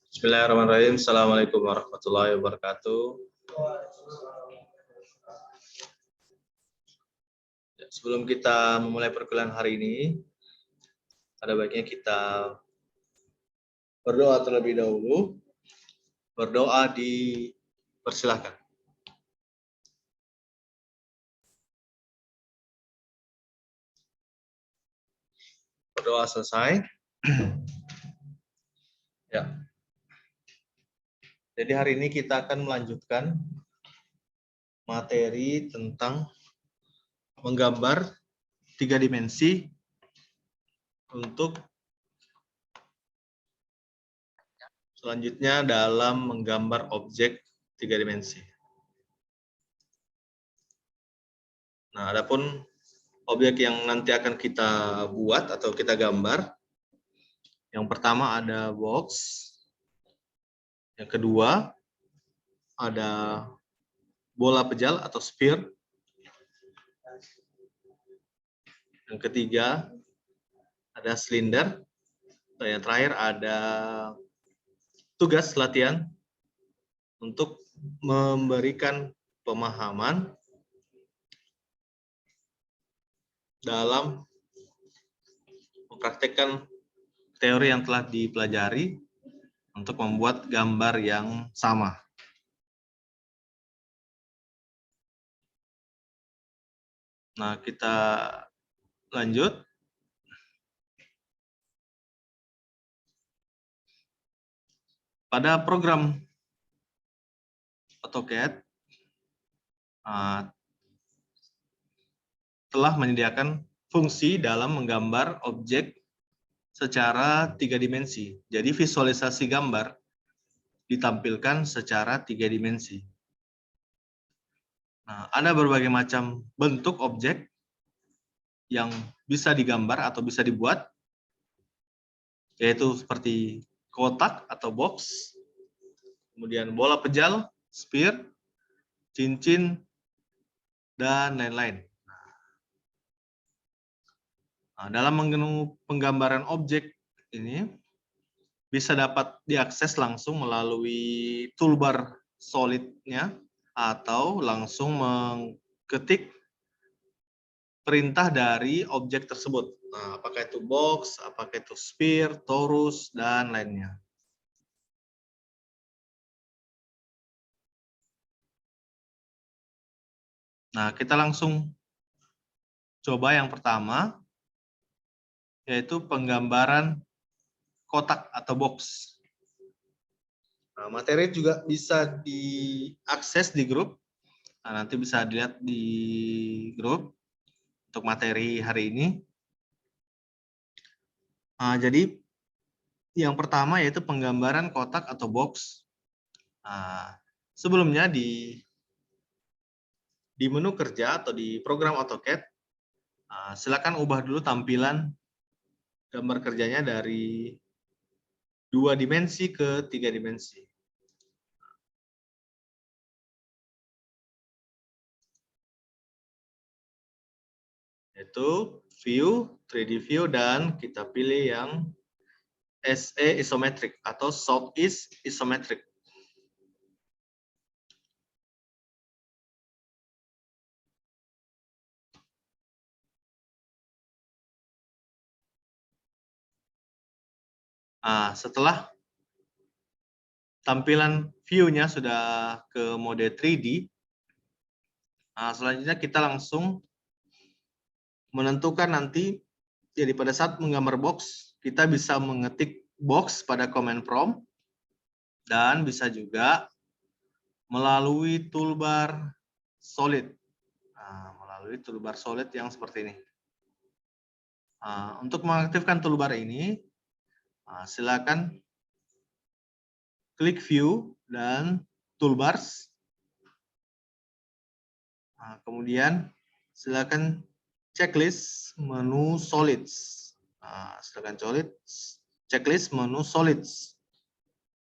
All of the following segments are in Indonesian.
Bismillahirrahmanirrahim. Assalamualaikum warahmatullahi wabarakatuh. Sebelum kita memulai perkuliahan hari ini, ada baiknya kita berdoa terlebih dahulu. Berdoa dipersilahkan. Berdoa selesai. Ya. Jadi hari ini kita akan melanjutkan materi tentang menggambar 3 dimensi untuk selanjutnya dalam menggambar objek 3 dimensi. Nah, adapun objek yang nanti akan kita buat atau kita gambar, yang pertama ada box, yang kedua ada bola pejal atau sphere, yang ketiga ada silinder, dan yang terakhir ada tugas latihan untuk memberikan pemahaman dalam mempraktekkan teori yang telah dipelajari untuk membuat gambar yang sama. Nah, kita lanjut. Pada program AutoCAD telah menyediakan fungsi dalam menggambar objek secara 3 dimensi. Jadi visualisasi gambar ditampilkan secara 3 dimensi. Nah, ada berbagai macam bentuk objek yang bisa digambar atau bisa dibuat, yaitu seperti kotak atau box, kemudian bola pejal, sphere, cincin, dan lain-lain. Nah, dalam penggambaran objek ini bisa dapat diakses langsung melalui toolbar solidnya atau langsung mengetik perintah dari objek tersebut. Nah, apakah itu box, apakah itu sphere, torus, dan lainnya. Nah, kita langsung coba yang pertama, yaitu penggambaran kotak atau box. Nah, materi juga bisa diakses di grup. Nah, nanti bisa dilihat di grup untuk materi hari ini. Nah, jadi yang pertama yaitu penggambaran kotak atau box. Nah, sebelumnya di menu kerja atau di program AutoCAD, silakan ubah dulu tampilan gambar kerjanya dari 2 dimensi ke 3 dimensi. Yaitu view, 3D view, dan kita pilih yang SE isometric atau Southeast isometric. Nah, setelah tampilan view-nya sudah ke mode 3D, nah, selanjutnya kita langsung menentukan nanti, jadi pada saat menggambar box, kita bisa mengetik box pada command prompt, dan bisa juga melalui toolbar solid. Nah, melalui toolbar solid yang seperti ini. Nah, untuk mengaktifkan toolbar ini, silakan klik view dan toolbars. Nah, kemudian silakan checklist menu solids. Nah, silakan checklist menu solids.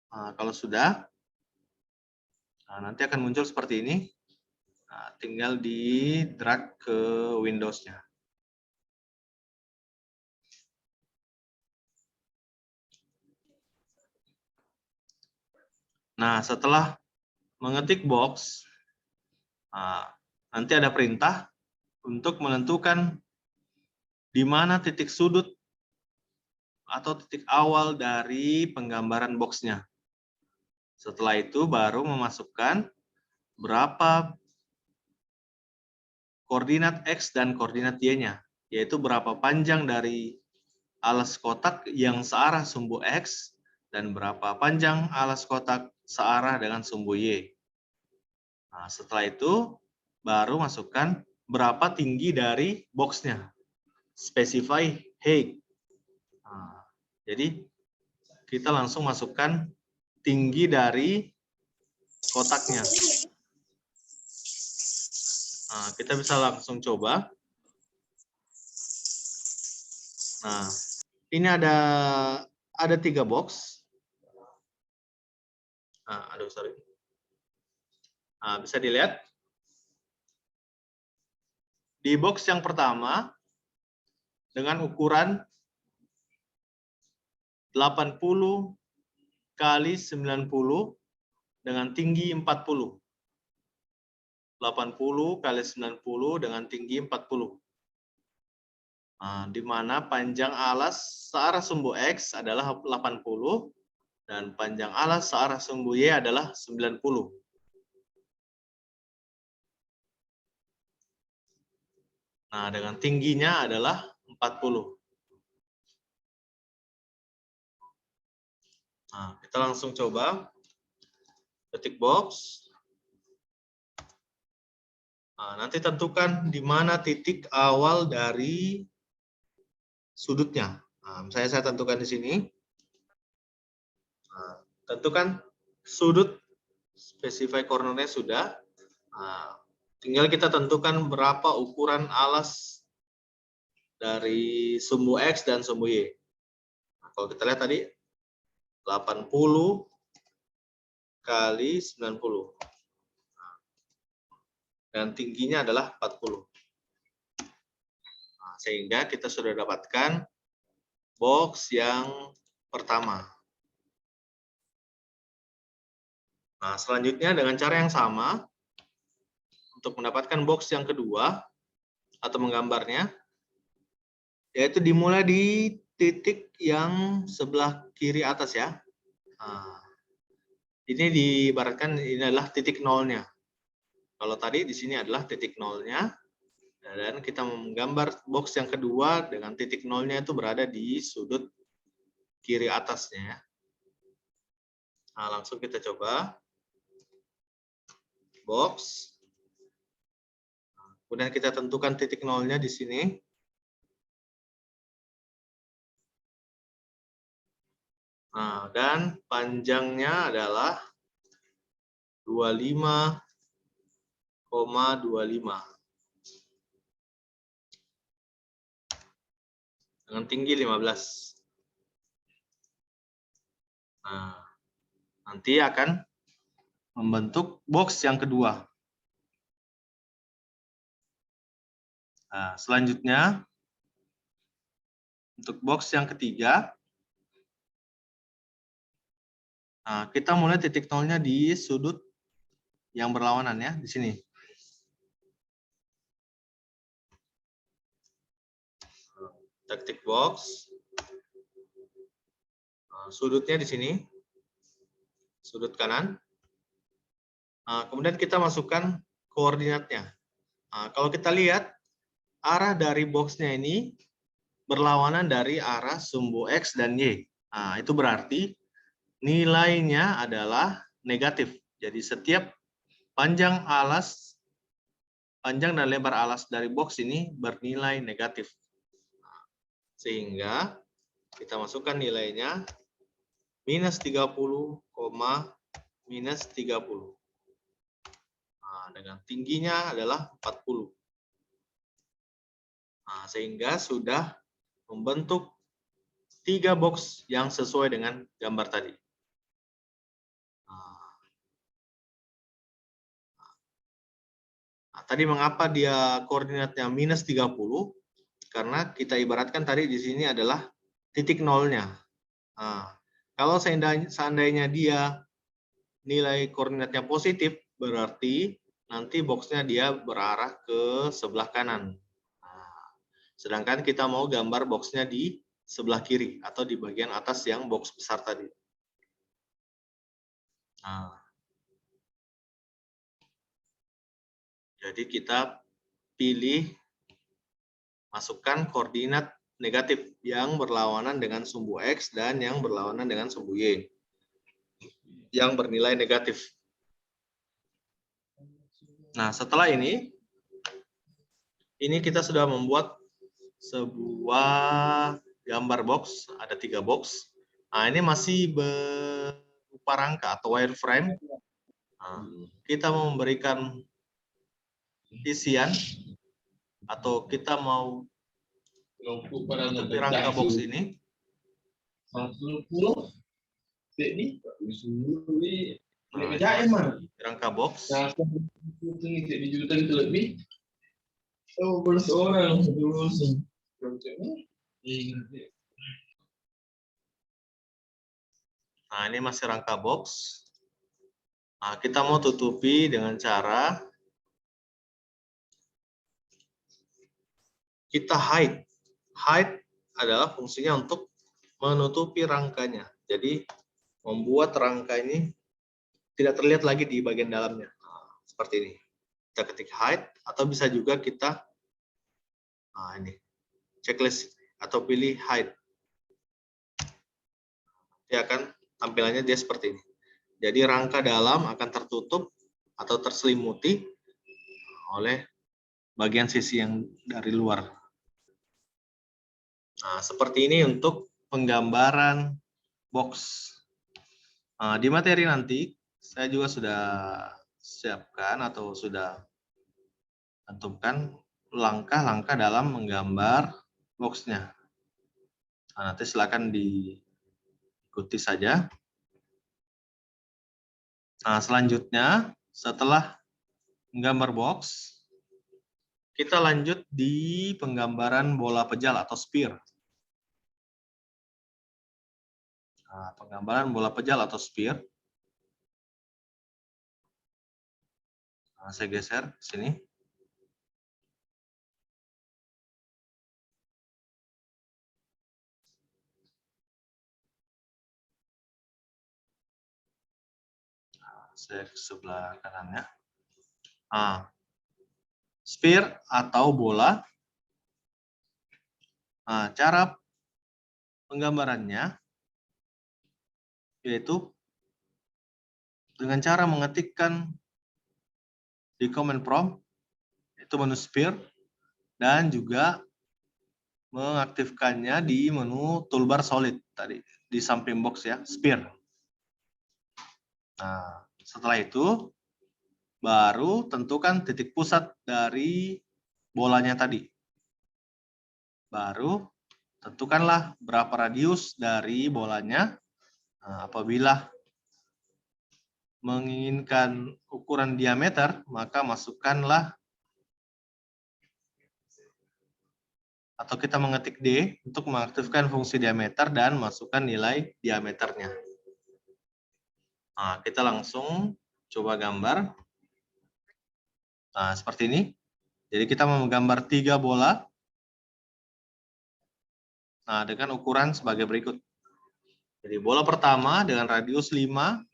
Nah, kalau sudah, nanti akan muncul seperti ini. Nah, tinggal di drag ke Windows-nya. Nah, setelah mengetik box, nanti ada perintah untuk menentukan di mana titik sudut atau titik awal dari penggambaran boxnya. Setelah itu baru memasukkan berapa koordinat X dan koordinat Y-nya, yaitu berapa panjang dari alas kotak yang searah sumbu X dan berapa panjang alas kotak searah dengan sumbu Y. Nah, setelah itu baru masukkan berapa tinggi dari boxnya, specify height. Nah, jadi kita langsung masukkan tinggi dari kotaknya. Nah, kita bisa langsung coba. Nah, ini ada 3 box. Sorry. Nah, bisa dilihat di box yang pertama dengan ukuran 80 kali 90 dengan tinggi 40. 80 kali 90 dengan tinggi 40. Nah, di mana panjang alas searah sumbu X adalah 80 dan panjang alas searah sumbu Y adalah 90. Nah, dengan tingginya adalah 40. Nah, kita langsung coba ketik box. Nah, nanti tentukan di mana titik awal dari sudutnya. Nah, misalnya saya tentukan di sini. Nah, tentukan sudut, specify cornernya sudah. Nah, tinggal kita tentukan berapa ukuran alas dari sumbu X dan sumbu Y. Nah, kalau kita lihat tadi 80 kali 90. Dan tingginya adalah 40. Nah, sehingga kita sudah dapatkan box yang pertama. Nah, selanjutnya dengan cara yang sama, untuk mendapatkan box yang kedua atau menggambarnya, yaitu dimulai di titik yang sebelah kiri atas ya. Nah, ini diibaratkan ini adalah titik nolnya. Kalau tadi di sini adalah titik nolnya, dan kita menggambar box yang kedua dengan titik nolnya itu berada di sudut kiri atasnya. Nah, langsung kita coba box. Kemudian kita tentukan titik nolnya di sini. Nah, dan panjangnya adalah 25,25 dengan tinggi 15. Nah, nanti akan membentuk box yang kedua. Nah, selanjutnya untuk box yang ketiga, nah, kita mulai titik nolnya di sudut yang berlawanan ya, di sini. Kita ketik box. Nah, sudutnya di sini, sudut kanan. Nah, kemudian kita masukkan koordinatnya. Nah, kalau kita lihat, arah dari boxnya ini berlawanan dari arah sumbu X dan Y. Nah, itu berarti nilainya adalah negatif. Jadi setiap panjang dan lebar alas dari box ini bernilai negatif. Sehingga kita masukkan nilainya minus 30, minus 30. Nah, dengan tingginya adalah 40. Nah, sehingga sudah membentuk 3 box yang sesuai dengan gambar tadi. Nah, tadi mengapa dia koordinatnya minus 30? Karena kita ibaratkan tadi di sini adalah titik nolnya. Nah, kalau seandainya dia nilai koordinatnya positif, berarti nanti boxnya dia berarah ke sebelah kanan. Nah, sedangkan kita mau gambar boxnya di sebelah kiri atau di bagian atas yang box besar tadi. Nah, jadi kita pilih, masukkan koordinat negatif yang berlawanan dengan sumbu X dan yang berlawanan dengan sumbu Y yang bernilai negatif. Nah, setelah ini kita sudah membuat sebuah gambar box, ada 3 box. Nah, ini masih berupa rangka atau wireframe. Nah, kita mau memberikan isian atau kita mau menutupi rangka box ini. Rangka box. Nah, ini masih rangka box. Nah, kita mau tutupi dengan cara kita hide. Hide adalah fungsinya untuk menutupi rangkanya. Jadi, membuat rangka ini tidak terlihat lagi di bagian dalamnya. Nah, seperti ini. Kita ketik hide, atau bisa juga kita, nah ini, checklist, atau pilih hide. Dia akan, tampilannya dia seperti ini. Jadi rangka dalam akan tertutup atau terselimuti oleh bagian sisi yang dari luar. Nah, seperti ini untuk penggambaran box. Nah, di materi nanti saya juga sudah siapkan atau sudah tentukan langkah-langkah dalam menggambar boxnya. Nah, nanti silakan diikuti saja. Nah, selanjutnya setelah menggambar box, kita lanjut di penggambaran bola pejal atau sphere. Nah, penggambaran bola pejal atau sphere. Nah, saya geser ke sini. Nah, saya ke sebelah kanannya. Nah, sphere atau bola. Nah, cara penggambarannya yaitu dengan cara mengetikkan di command prompt, itu menu sphere, dan juga mengaktifkannya di menu toolbar solid tadi, di samping box ya, sphere. Nah, setelah itu, baru tentukan titik pusat dari bolanya tadi. Baru tentukanlah berapa radius dari bolanya. Nah, apabila menginginkan ukuran diameter, maka masukkanlah atau kita mengetik D untuk mengaktifkan fungsi diameter dan masukkan nilai diameternya. Nah, kita langsung coba gambar. Nah, seperti ini. Jadi kita mau menggambar 3 bola. Nah, dengan ukuran sebagai berikut. Jadi bola pertama dengan radius 5,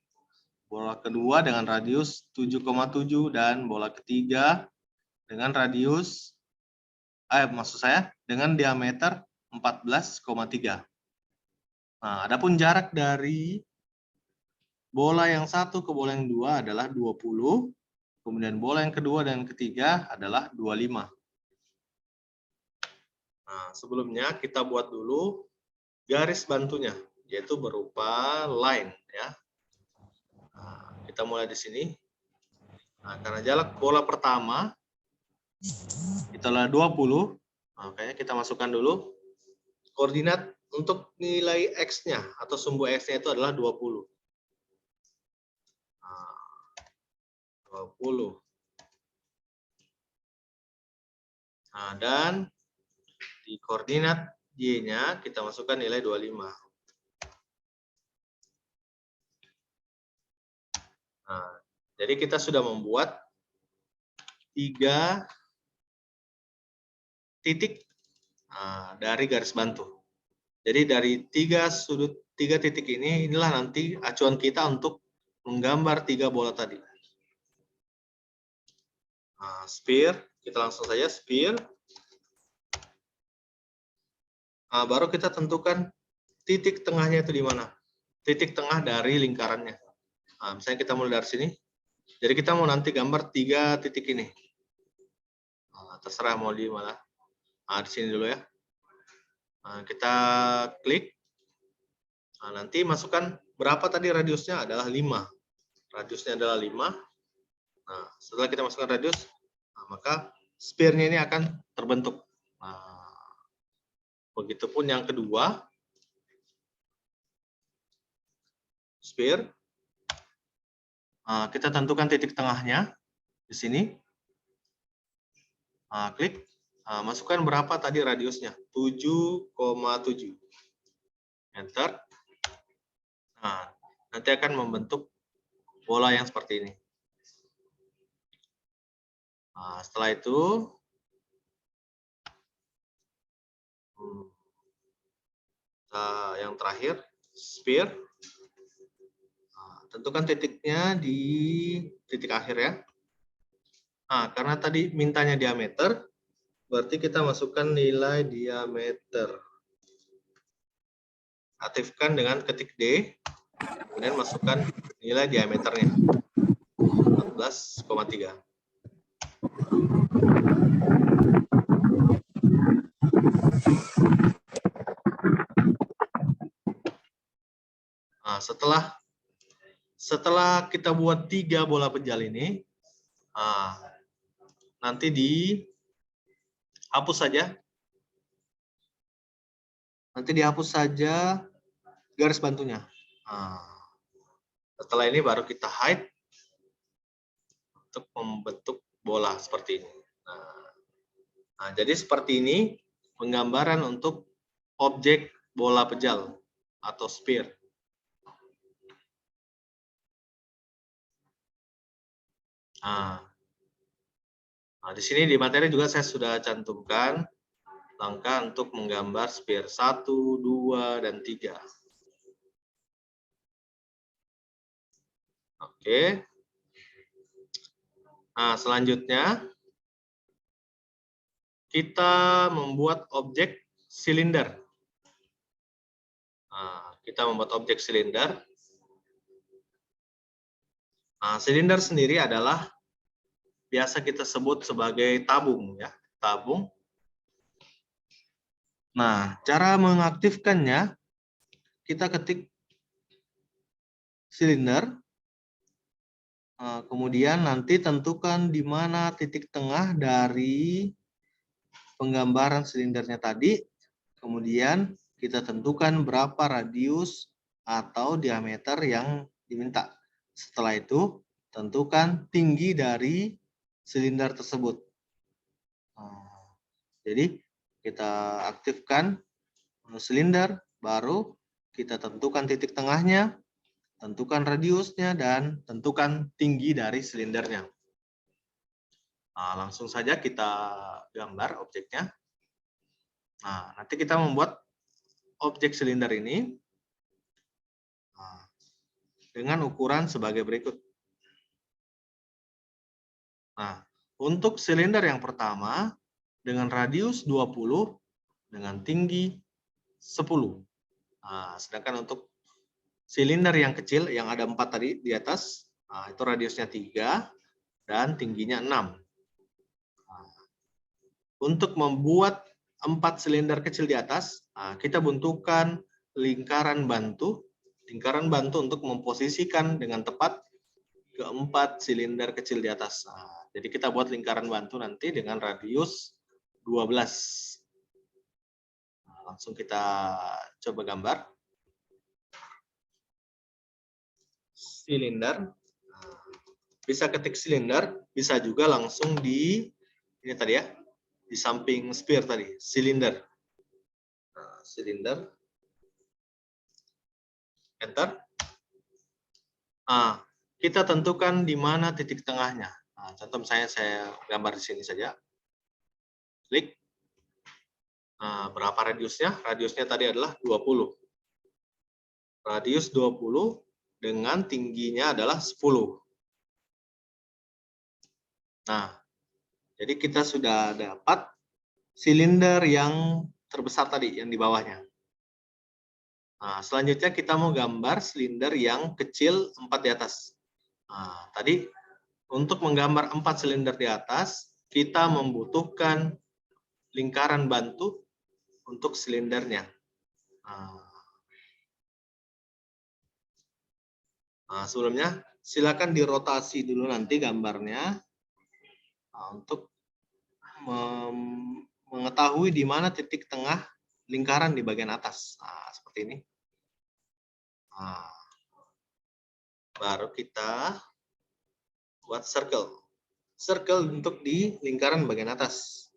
bola kedua dengan radius 7,7, dan bola ketiga dengan radius, maksud saya dengan diameter 14,3. Nah, adapun jarak dari bola yang satu ke bola yang dua adalah 20, kemudian bola yang kedua dan ketiga adalah 25. Nah, sebelumnya kita buat dulu garis bantunya, yaitu berupa line ya. Nah, kita mulai di sini. Nah, karena jarak bola pertama itulah 20, makanya kita masukkan dulu koordinat untuk nilai X-nya atau sumbu X-nya itu adalah 20. Nah, 20. Nah, dan di koordinat Y-nya kita masukkan nilai 25. Nah, jadi kita sudah membuat 3 titik dari garis bantu. Jadi dari 3 titik ini, inilah nanti acuan kita untuk menggambar 3 bola tadi. Sphere, kita langsung saja sphere. Baru kita tentukan titik tengahnya itu di mana. Titik tengah dari lingkarannya. Misalnya kita mulai dari sini. Jadi kita mau nanti gambar 3 titik ini. Terserah mau di mana. Di sini dulu ya. Kita klik. Nanti masukkan berapa tadi radiusnya adalah 5. Radiusnya adalah 5. Setelah kita masukkan radius, maka sphere-nya ini akan terbentuk. Begitupun yang kedua, sphere. Kita tentukan titik tengahnya di sini. Klik. Masukkan berapa tadi radiusnya? 7,7. Enter. Nanti akan membentuk bola yang seperti ini. Setelah itu, yang terakhir, sphere. Tentukan titiknya di titik akhir ya. Karena tadi mintanya diameter, berarti kita masukkan nilai diameter. Aktifkan dengan ketik D, kemudian masukkan nilai diameternya, 14,3. Setelah kita buat 3 bola pejal ini, nanti dihapus saja. Nanti dihapus saja garis bantunya. Setelah ini baru kita hide untuk membentuk bola seperti ini. Jadi seperti ini penggambaran untuk objek bola pejal atau sphere. Di sini di materi juga saya sudah cantumkan langkah untuk menggambar sphere 1, 2, dan 3. Oke. Selanjutnya kita membuat objek silinder. Kita membuat objek silinder. Silinder sendiri adalah biasa kita sebut sebagai tabung ya, tabung. Cara mengaktifkannya, kita ketik silinder. Kemudian nanti tentukan di mana titik tengah dari penggambaran silindernya tadi. Kemudian kita tentukan berapa radius atau diameter yang diminta. Setelah itu, tentukan tinggi dari silinder tersebut. Jadi, kita aktifkan silinder, baru kita tentukan titik tengahnya, tentukan radiusnya, dan tentukan tinggi dari silindernya. Langsung saja kita gambar objeknya. Nanti kita membuat objek silinder ini dengan ukuran sebagai berikut. Untuk silinder yang pertama, dengan radius 20, dengan tinggi 10. Sedangkan untuk silinder yang kecil, yang ada 4 tadi di atas, itu radiusnya 3 dan tingginya 6. Untuk membuat 4 silinder kecil di atas, kita bentukkan lingkaran bantu. Lingkaran bantu untuk memposisikan dengan tepat ke-4 silinder kecil di atas. Jadi kita buat lingkaran bantu nanti dengan radius 12. Langsung kita coba gambar. Silinder. Bisa ketik silinder, bisa juga langsung di ini tadi ya, di samping sphere tadi, silinder. Silinder. Enter. kita tentukan di mana titik tengahnya. Nah, contoh misalnya saya gambar di sini saja. Klik. Nah, berapa radiusnya? Radiusnya tadi adalah 20. Radius 20 dengan tingginya adalah 10. Nah, jadi kita sudah dapat silinder yang terbesar tadi, yang di bawahnya. Nah, selanjutnya kita mau gambar silinder yang kecil 4 di atas. Nah, tadi untuk menggambar 4 silinder di atas, kita membutuhkan lingkaran bantu untuk silindernya. Nah, sebelumnya silakan dirotasi dulu nanti gambarnya untuk mengetahui di mana titik tengah lingkaran di bagian atas. Nah, seperti ini. Nah, baru kita buat circle. Circle untuk di lingkaran bagian atas.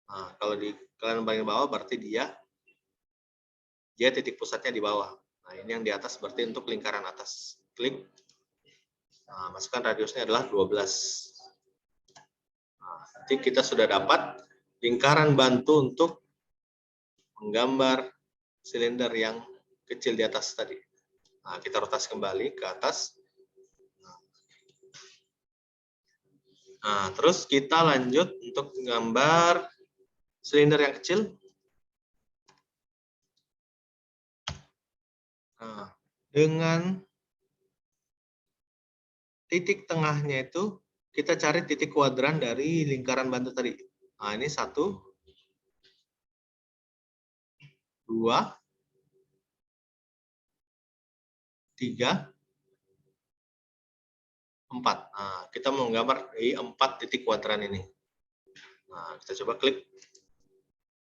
Nah, kalau di lingkaran bagian bawah berarti dia titik pusatnya di bawah. Nah, ini yang di atas berarti untuk lingkaran atas. Klik. Nah, masukkan radiusnya adalah 12. Nah, nanti kita sudah dapat lingkaran bantu untuk menggambar silinder yang kecil di atas tadi. Nah, kita rotasi kembali ke atas. Nah, terus kita lanjut untuk menggambar silinder yang kecil. Nah, dengan titik tengahnya itu, kita cari titik kuadran dari lingkaran bantu tadi. Nah, ini 1, 2, 3, 4. Nah, kita mau menggambar di 4 titik kuadran ini. Nah, kita coba klik.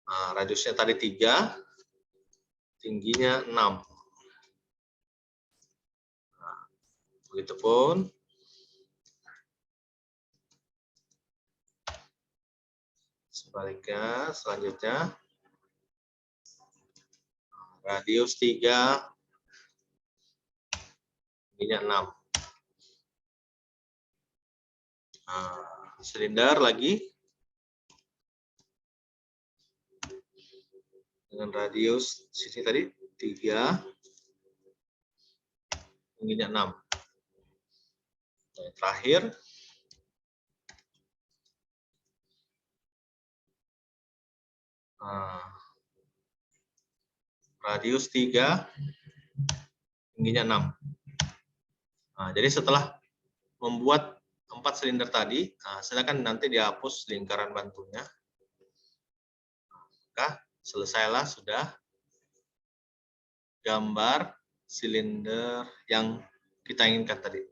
Nah, radiusnya tadi 3, tingginya 6. Nah, begitupun sebaliknya, selanjutnya radius 3, tingginya 6. Nah, silinder lagi dengan radius sini tadi 3, tingginya 6. Nah, terakhir radius 3, tingginya 6. Nah, jadi setelah membuat 4 silinder tadi, silakan nanti dihapus lingkaran bantunya. Maka selesailah sudah gambar silinder yang kita inginkan tadi.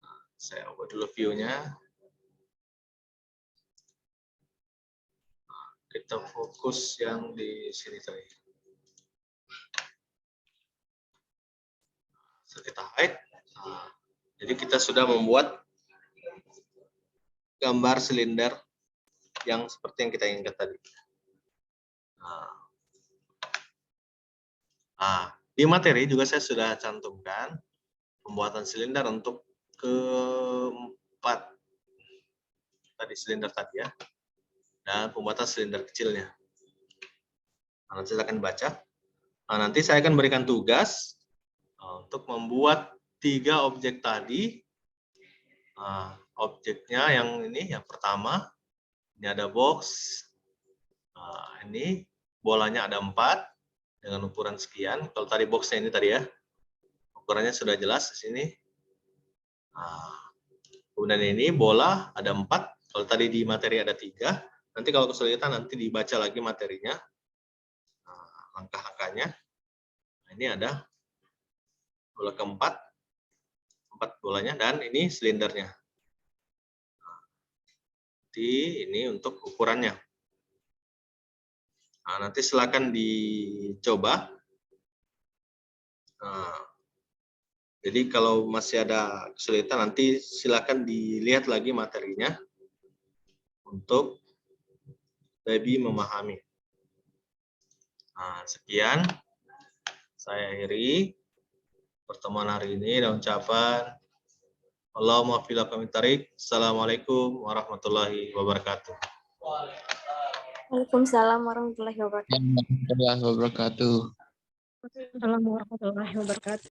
Nah, saya ubah dulu view-nya. Nah, kita fokus yang di sini tadi. Kita hide. Nah, jadi kita sudah membuat gambar silinder yang seperti yang kita inginkan tadi. Nah, di materi juga saya sudah cantumkan pembuatan silinder untuk keempat tadi silinder tadi ya, dan pembuatan silinder kecilnya. Nah, nanti silakan baca. Nah, nanti saya akan berikan tugas untuk membuat 3 objek tadi. Nah, objeknya yang ini, yang pertama, ini ada box. Nah, ini bolanya ada 4 dengan ukuran sekian. Kalau tadi boxnya ini tadi ya, ukurannya sudah jelas di sini. Nah, kemudian ini bola ada 4. Kalau tadi di materi ada 3. Nanti kalau kesulitan nanti dibaca lagi materinya. Nah, langkah-langkahnya. Nah, ini ada bola keempat, 4 bolanya, dan ini silindernya. Nanti ini untuk ukurannya. Nah, nanti silakan dicoba. Nah, jadi kalau masih ada kesulitan nanti silakan dilihat lagi materinya untuk lebih memahami. Nah, sekian saya akhiri. pertemuan hari ini dan ucapan Allahumma fil kami tarik. Assalamualaikum warahmatullahi wabarakatuh. Waalaikumsalam warahmatullahi wabarakatuh. Warahmatullahi wabarakatuh. Assalamualaikum warahmatullahi wabarakatuh.